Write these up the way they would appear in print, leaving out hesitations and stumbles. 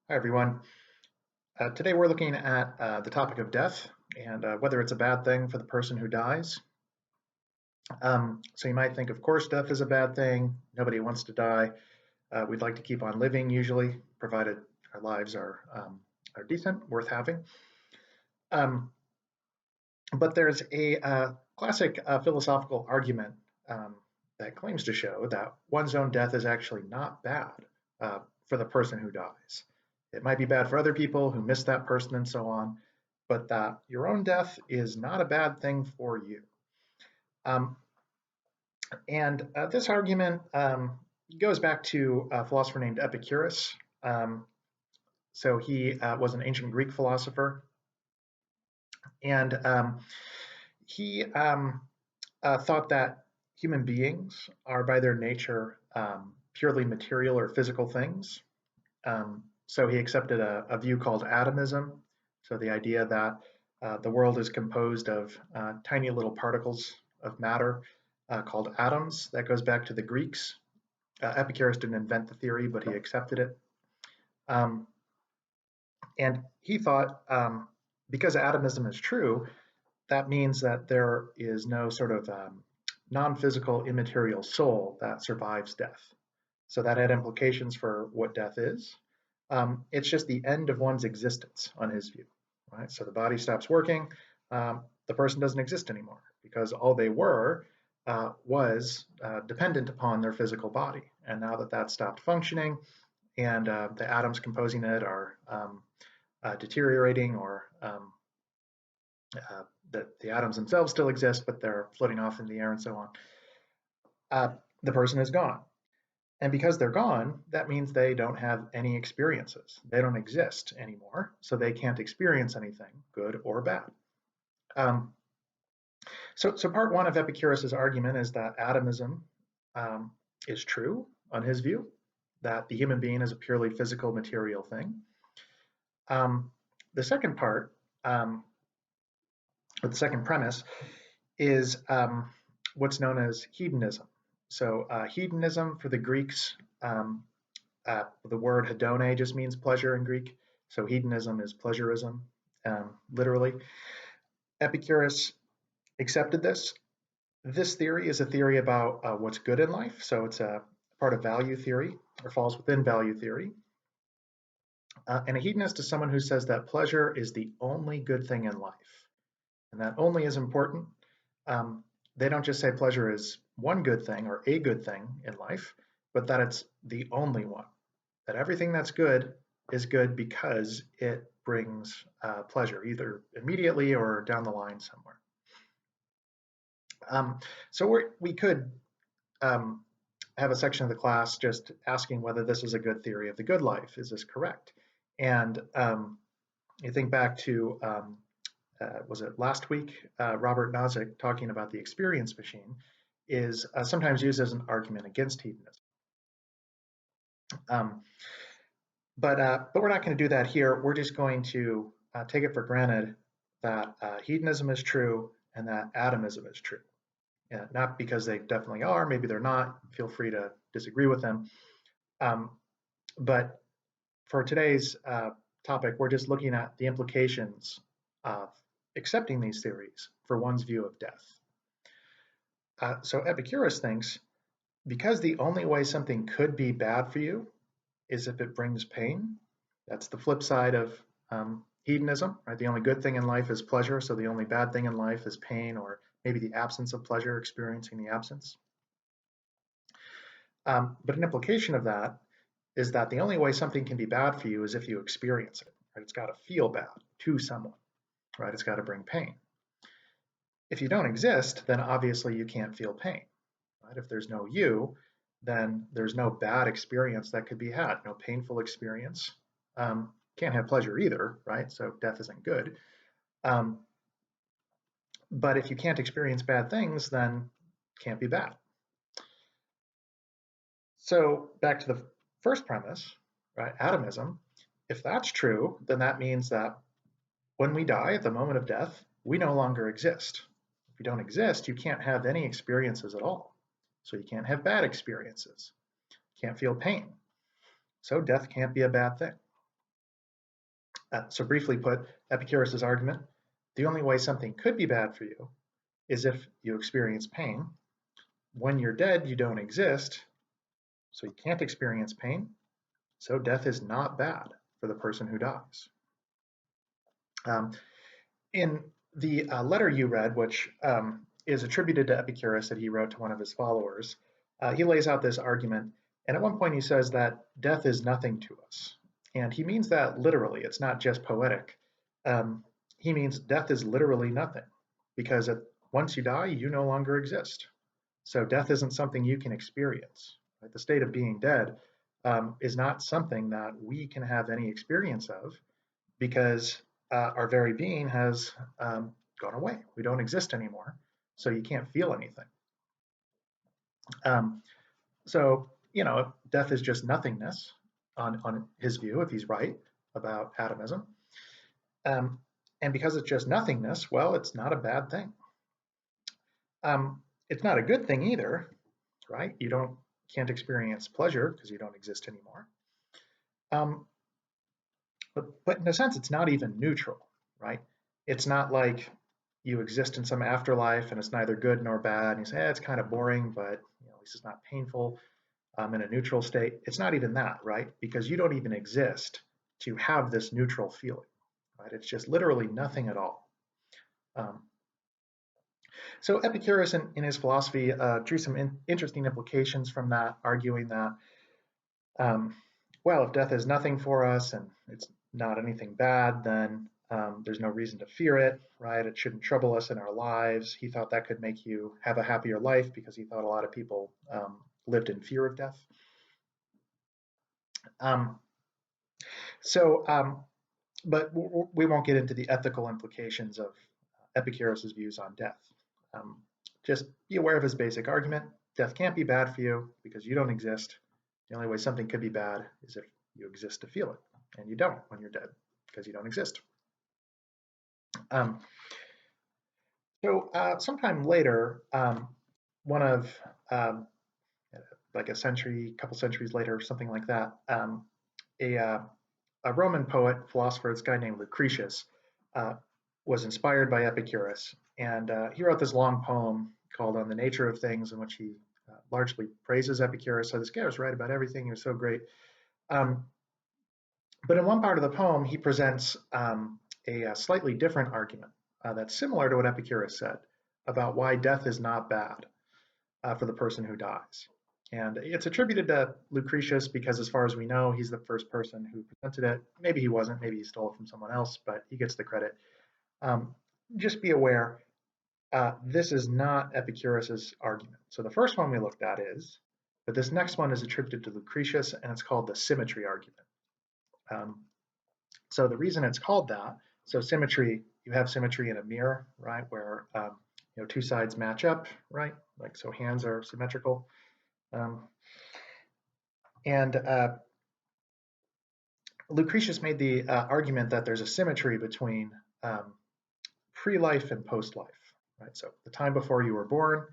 Hi, everyone. Today we're looking at the topic of death and whether it's a bad thing for the person who dies. So you might think, of course, death is a bad thing. Nobody wants to die. We'd like to keep on living, usually, provided our lives are decent, worth having. But there's a classic philosophical argument that claims to show that one's own death is actually not bad for the person who dies. It might be bad for other people who miss that person and so on, but that your own death is not a bad thing for you. This argument goes back to a philosopher named Epicurus. So he was an ancient Greek philosopher, and he thought that human beings are by their nature purely material or physical things. So he accepted a view called atomism. So the idea that the world is composed of tiny little particles of matter called atoms. That goes back to the Greeks. Epicurus didn't invent the theory, but he accepted it. And he thought because atomism is true, that means that there is no sort of non-physical immaterial soul that survives death. So that had implications for what death is. It's just the end of one's existence on his view, right? So the body stops working, the person doesn't exist anymore because all they were was dependent upon their physical body. And now that that's stopped functioning and the atoms composing it are deteriorating, or the atoms themselves still exist, but they're floating off in the air and so on, the person is gone. And because they're gone, that means they don't have any experiences. They don't exist anymore, so they can't experience anything, good or bad. So part one of Epicurus's argument is that atomism is true on his view, that the human being is a purely physical material thing. The second part, or the second premise, is what's known as hedonism. So hedonism for the Greeks, the word hedone just means pleasure in Greek. So hedonism is pleasurism, literally. Epicurus accepted this. This theory is a theory about what's good in life. So it's a part of value theory, or falls within value theory. And a hedonist is someone who says that pleasure is the only good thing in life. And that only is important. They don't just say pleasure is one good thing or a good thing in life, but that it's the only one. That everything that's good is good because it brings pleasure, either immediately or down the line somewhere. So we could have a section of the class just asking whether this is a good theory of the good life. Is this correct? And you think back to was it last week, Robert Nozick talking about the experience machine is sometimes used as an argument against hedonism. But we're not going to do that here. We're just going to take it for granted that hedonism is true and that atomism is true. Not because they definitely are, maybe they're not. Feel free to disagree with them. But for today's topic, we're just looking at the implications of accepting these theories for one's view of death. So Epicurus thinks because the only way something could be bad for you is if it brings pain. That's the flip side of hedonism, right? The only good thing in life is pleasure, so the only bad thing in life is pain, or maybe the absence of pleasure, experiencing the absence. But an implication of that is that the only way something can be bad for you is if you experience it, right? It's got to feel bad to someone, right? It's got to bring pain. If you don't exist, then obviously you can't feel pain, right? If there's no you, then there's no bad experience that could be had, no painful experience. Can't have pleasure either, right? So death isn't good. But if you can't experience bad things, then it can't be bad. So back to the first premise, right? Atomism. If that's true, then that means that when we die at the moment of death, we no longer exist. If you don't exist, you can't have any experiences at all. So you can't have bad experiences. You can't feel pain. So death can't be a bad thing. So briefly put, Epicurus's argument, the only way something could be bad for you is if you experience pain. When you're dead, you don't exist, so you can't experience pain. So death is not bad for the person who dies. In the letter you read, which is attributed to Epicurus that he wrote to one of his followers, he lays out this argument. And at one point he says that death is nothing to us. And he means that literally, it's not just poetic. He means death is literally nothing, because once you die, you no longer exist. So death isn't something you can experience. Right? The state of being dead is not something that we can have any experience of, because our very being has gone away. We don't exist anymore, so you can't feel anything. So, death is just nothingness on his view, if he's right about atomism. And because it's just nothingness, well, it's not a bad thing. It's not a good thing either, right? You can't experience pleasure because you don't exist anymore. But in a sense, it's not even neutral, right? It's not like you exist in some afterlife and it's neither good nor bad. And you say, it's kind of boring, but at least it's not painful. In a neutral state. It's not even that, right? Because you don't even exist to have this neutral feeling, right? It's just literally nothing at all. So Epicurus in his philosophy drew some interesting implications from that, arguing that, well, if death is nothing for us and it's not anything bad, then there's no reason to fear it, right? It shouldn't trouble us in our lives. He thought that could make you have a happier life, because he thought a lot of people lived in fear of death. But we won't get into the ethical implications of Epicurus's views on death. Just be aware of his basic argument. Death can't be bad for you because you don't exist. The only way something could be bad is if you exist to feel it, and you don't when you're dead because you don't exist. Sometime later, one of like couple centuries later, something like that, a Roman poet, philosopher, this guy named Lucretius, was inspired by Epicurus, and he wrote this long poem called On the Nature of Things, in which he largely praises Epicurus. So this guy was right about everything. He was so great. But in one part of the poem, he presents a slightly different argument that's similar to what Epicurus said about why death is not bad for the person who dies. And it's attributed to Lucretius because, as far as we know, he's the first person who presented it. Maybe he wasn't, maybe he stole it from someone else, but he gets the credit. Just be aware, this is not Epicurus's argument. So the first one we looked at is, but this next one is attributed to Lucretius, and it's called the Symmetry Argument. So the reason it's called that, so symmetry, you have symmetry in a mirror, right, where two sides match up, right? Like, so hands are symmetrical. Lucretius made the argument that there's a symmetry between pre-life and post-life, right? So the time before you were born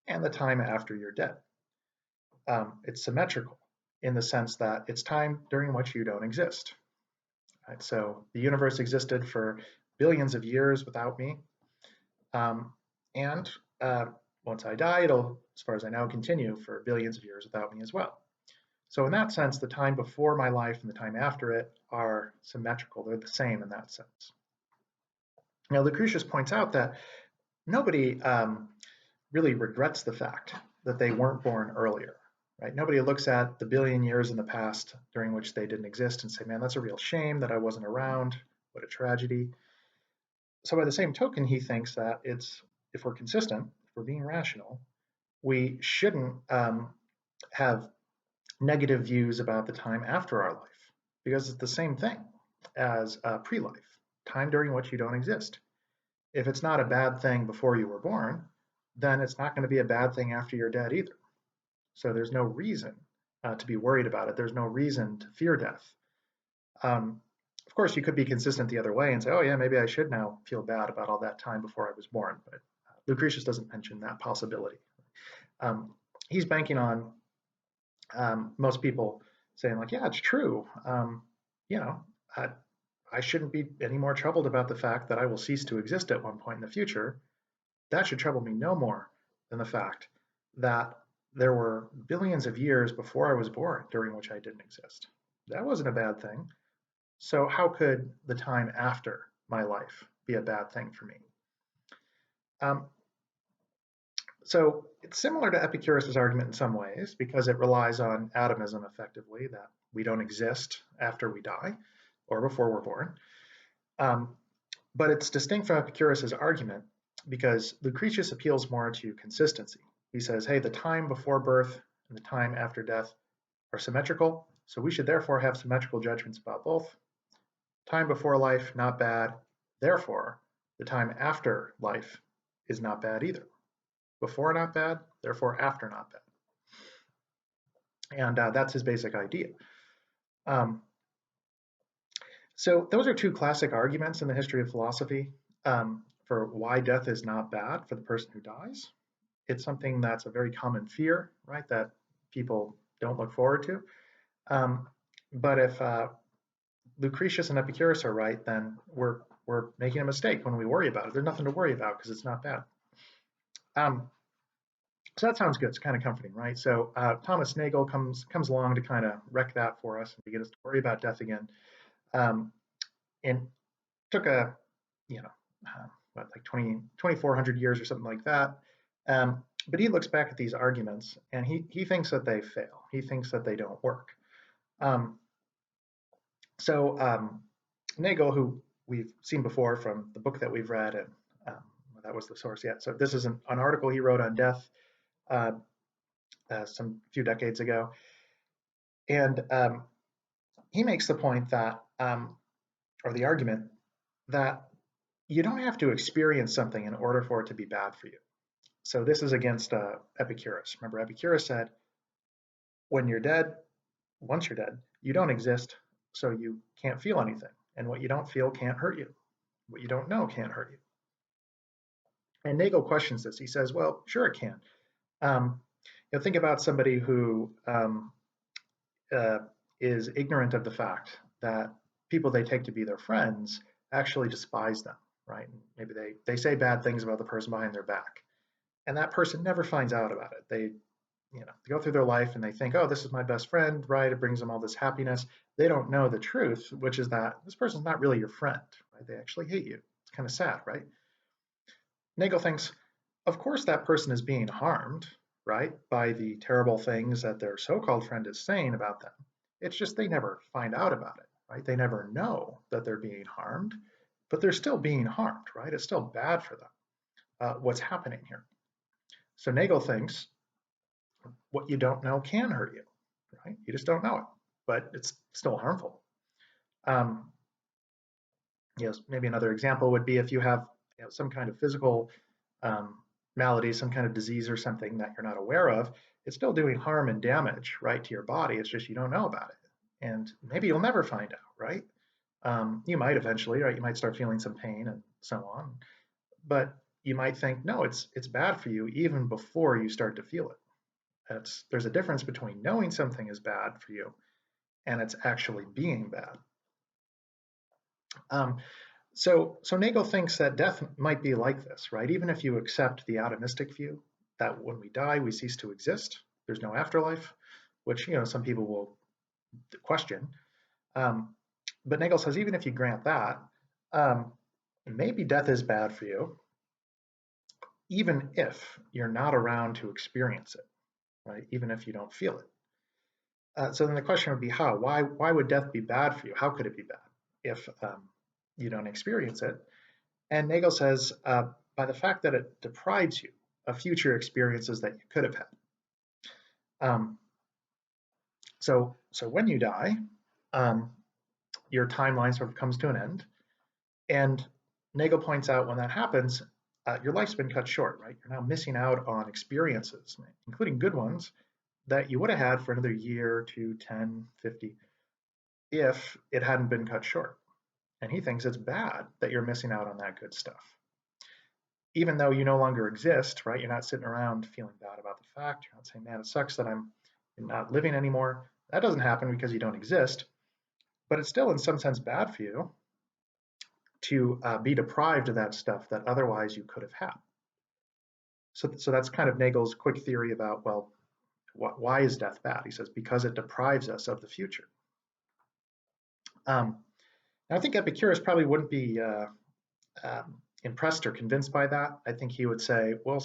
and the time after you're dead. It's symmetrical in the sense that it's time during which you don't exist. Right? So the universe existed for billions of years without me, and once I die, it'll, as far as I know, continue for billions of years without me as well. So in that sense, the time before my life and the time after it are symmetrical. They're the same in that sense. Now, Lucretius points out that nobody really regrets the fact that they weren't born earlier, right? Nobody looks at the billion years in the past during which they didn't exist and say, man, that's a real shame that I wasn't around. What a tragedy. So by the same token, he thinks that if we're consistent, if we're being rational, we shouldn't have negative views about the time after our life, because it's the same thing as pre-life, time during which you don't exist. If it's not a bad thing before you were born, then it's not going to be a bad thing after you're dead either. So there's no reason to be worried about it. There's no reason to fear death. Of course, you could be consistent the other way and say, oh yeah, maybe I should now feel bad about all that time before I was born. But Lucretius doesn't mention that possibility. He's banking on most people saying like, yeah, it's true. I shouldn't be any more troubled about the fact that I will cease to exist at one point in the future. That should trouble me no more than the fact that there were billions of years before I was born during which I didn't exist. That wasn't a bad thing. So how could the time after my life be a bad thing for me? Um, so it's similar to Epicurus' argument in some ways because it relies on atomism effectively, that we don't exist after we die or before we're born. But it's distinct from Epicurus' argument because Lucretius appeals more to consistency. He says, hey, the time before birth and the time after death are symmetrical, so we should therefore have symmetrical judgments about both. Time before life, not bad. Therefore, the time after life is not bad either. Before, not bad. Therefore, after, not bad. And that's his basic idea. So those are two classic arguments in the history of philosophy for why death is not bad for the person who dies. It's something that's a very common fear, right, that people don't look forward to. But if Lucretius and Epicurus are right, then we're making a mistake when we worry about it. There's nothing to worry about because it's not bad. So that sounds good. It's kind of comforting, right? So Thomas Nagel comes along to kind of wreck that for us and to get us to worry about death again. And took a, like 2,400 years or something like that. But he looks back at these arguments and he thinks that they fail. He thinks that they don't work. Nagel, who we've seen before from the book that we've read, and that was the source yet. So this is an article he wrote on death some few decades ago. And he makes the point that, or the argument, that you don't have to experience something in order for it to be bad for you. So this is against Epicurus. Remember, Epicurus said, when you're dead, once you're dead, you don't exist, so you can't feel anything. And what you don't feel can't hurt you. What you don't know can't hurt you. And Nagel questions this. He says, well, sure it can. Think about somebody who is ignorant of the fact that people they take to be their friends actually despise them, right? Maybe they say bad things about the person behind their back, and that person never finds out about it. They go through their life and they think, oh, this is my best friend, right? It brings them all this happiness. They don't know the truth, which is that this person's not really your friend, right? They actually hate you. It's kind of sad, right? Nagel thinks, of course that person is being harmed, right, by the terrible things that their so-called friend is saying about them. It's just they never find out about it, right? They never know that they're being harmed, but they're still being harmed, right? It's still bad for them, what's happening here. So Nagel thinks what you don't know can hurt you, right? You just don't know it, but it's still harmful. Maybe another example would be if you have some kind of physical malady, some kind of disease or something that you're not aware of, it's still doing harm and damage, right, to your body. It's just you don't know about it. And maybe you'll never find out, right? You might eventually, right? You might start feeling some pain and so on. But you might think, no, it's bad for you even before you start to feel it. There's a difference between knowing something is bad for you and it's actually being bad. So Nagel thinks that death might be like this, right? Even if you accept the atomistic view that when we die, we cease to exist, there's no afterlife, which some people will question. But Nagel says even if you grant that, maybe death is bad for you, even if you're not around to experience it, right? Even if you don't feel it. So then the question would be how? Why would death be bad for you? How could it be bad if you don't experience it? And Nagel says by the fact that it deprives you of future experiences that you could have had. So when you die, your timeline sort of comes to an end. And Nagel points out when that happens, your life's been cut short, right? You're now missing out on experiences, including good ones, that you would have had for another year, 2, 10, 50, if it hadn't been cut short. And he thinks it's bad that you're missing out on that good stuff. Even though you no longer exist, right? You're not sitting around feeling bad about the fact. You're not saying, man, it sucks that I'm not living anymore. That doesn't happen because you don't exist. But it's still in some sense bad for you to be deprived of that stuff that otherwise you could have had. So that's kind of Nagel's quick theory about, well, why is death bad? He says, because it deprives us of the future. I think Epicurus probably wouldn't be impressed or convinced by that. I think he would say, well,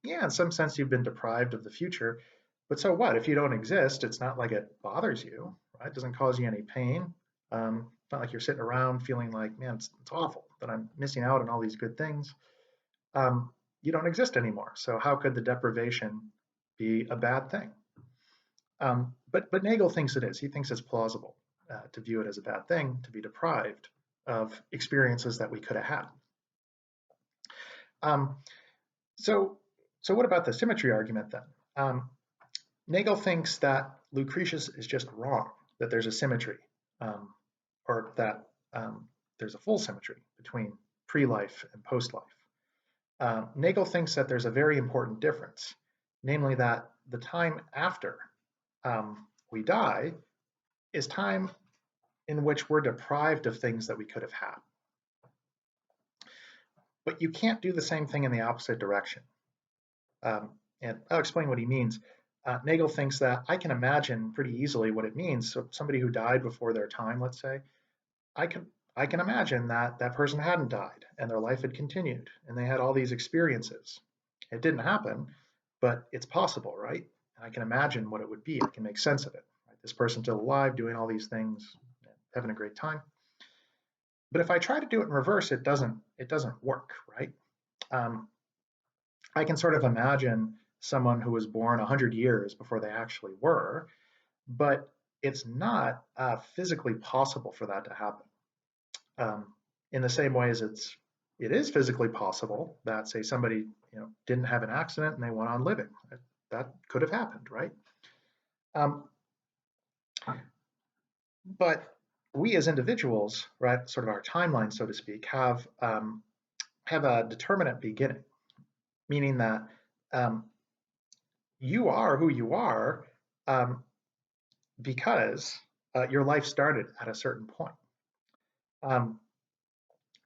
yeah, in some sense you've been deprived of the future, but so what? If you don't exist, it's not like it bothers you, right? It doesn't cause you any pain. It's not like you're sitting around feeling like, man, it's awful that I'm missing out on all these good things. You don't exist anymore. So how could the deprivation be a bad thing? But Nagel thinks it is. He thinks it's plausible to view it as a bad thing, to be deprived of experiences that we could have had. So what about the symmetry argument then? Nagel thinks that Lucretius is just wrong, that there's a symmetry, or that there's a full symmetry between pre-life and post-life. Nagel thinks that there's a very important difference, namely that the time after we die is time in which we're deprived of things that we could have had. But you can't do the same thing in the opposite direction. And I'll explain what he means. Nagel thinks that I can imagine pretty easily what it means. So somebody who died before their time, let's say, I can imagine that that person hadn't died and their life had continued and they had all these experiences. It didn't happen, but it's possible, right? And I can imagine what it would be. I can make sense of it. Right? This person's still alive, doing all these things, having a great time. But if I try to do it in reverse, it doesn't work, right? I can sort of imagine someone who was born 100 years before they actually were, but it's not physically possible for that to happen. In the same way as it is physically possible that, say, somebody didn't have an accident and they went on living. That could have happened, right? But we as individuals, right, sort of our timeline, so to speak, have a determinate beginning, meaning that you are who you are because your life started at a certain point.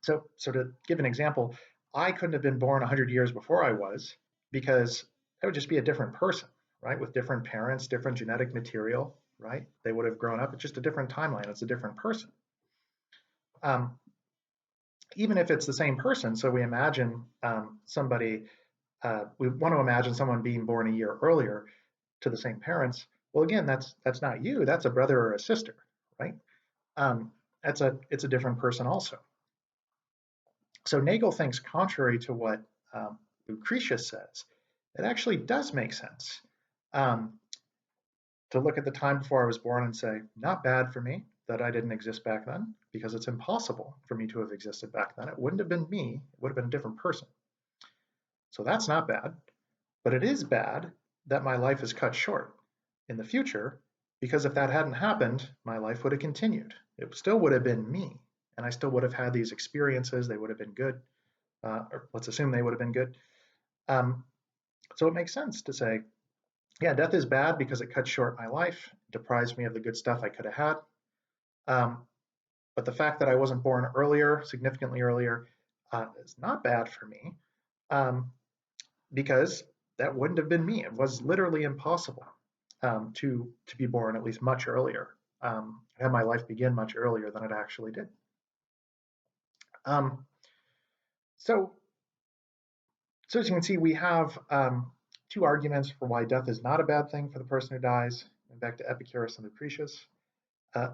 So to give an example, I couldn't have been born 100 years before I was because I would just be a different person, right, with different parents, different genetic material, right? They would have grown up. It's just a different timeline. It's a different person. Even if it's the same person, so we imagine somebody, we want to imagine someone being born a year earlier to the same parents. Well, again, that's not you. That's a brother or a sister, right? It's a different person also. So Nagel thinks, contrary to what Lucretius says, it actually does make sense to look at the time before I was born and say, not bad for me that I didn't exist back then, because it's impossible for me to have existed back then. It wouldn't have been me. It would have been a different person. So that's not bad. But it is bad that my life is cut short in the future, because if that hadn't happened, my life would have continued. It still would have been me, and I still would have had these experiences. They would have been good, or let's assume they would have been good. So it makes sense to say, yeah, death is bad because it cuts short my life, deprives me of the good stuff I could have had. But the fact that I wasn't born earlier, significantly earlier, is not bad for me, because that wouldn't have been me. It was literally impossible to be born at least much earlier, have my life begin much earlier than it actually did. So as you can see, we have two arguments for why death is not a bad thing for the person who dies. And back to Epicurus and Lucretius.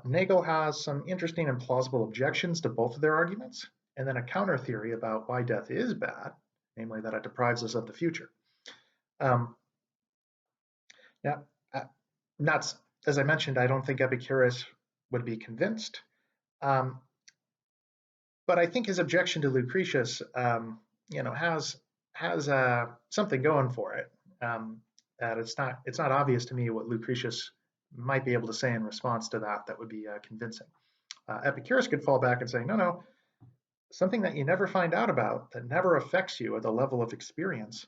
Nagel has some interesting and plausible objections to both of their arguments, and then a counter theory about why death is bad, namely that it deprives us of the future. Now, as I mentioned, I don't think Epicurus would be convinced, but I think his objection to Lucretius, has something going for it. That it's not obvious to me what Lucretius might be able to say in response to that would be convincing. Epicurus could fall back and say, no, something that you never find out about, that never affects you at the level of experience,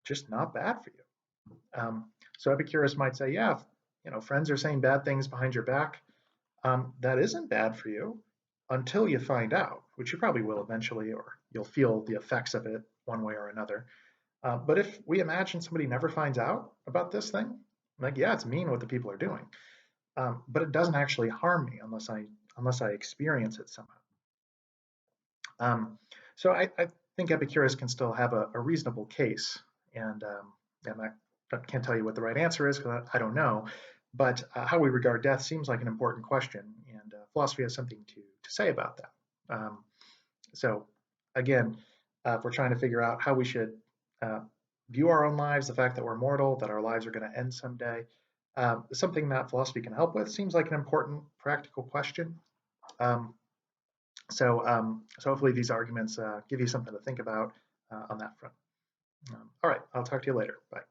just not bad for you. So Epicurus might say, yeah, friends are saying bad things behind your back. That isn't bad for you. until you find out, which you probably will eventually, or you'll feel the effects of it one way or another. But if we imagine somebody never finds out about this thing, like, yeah, it's mean what the people are doing, but it doesn't actually harm me unless I experience it somehow. So I think Epicurus can still have a reasonable case, and I can't tell you what the right answer is because I don't know. But how we regard death seems like an important question, and philosophy has something to say about that. So again, if we're trying to figure out how we should uh, view our own lives, the fact that we're mortal, that our lives are going to end someday, something that philosophy can help with seems like an important practical question. Um, so hopefully these arguments give you something to think about on that front. All right, I'll talk to you later. Bye.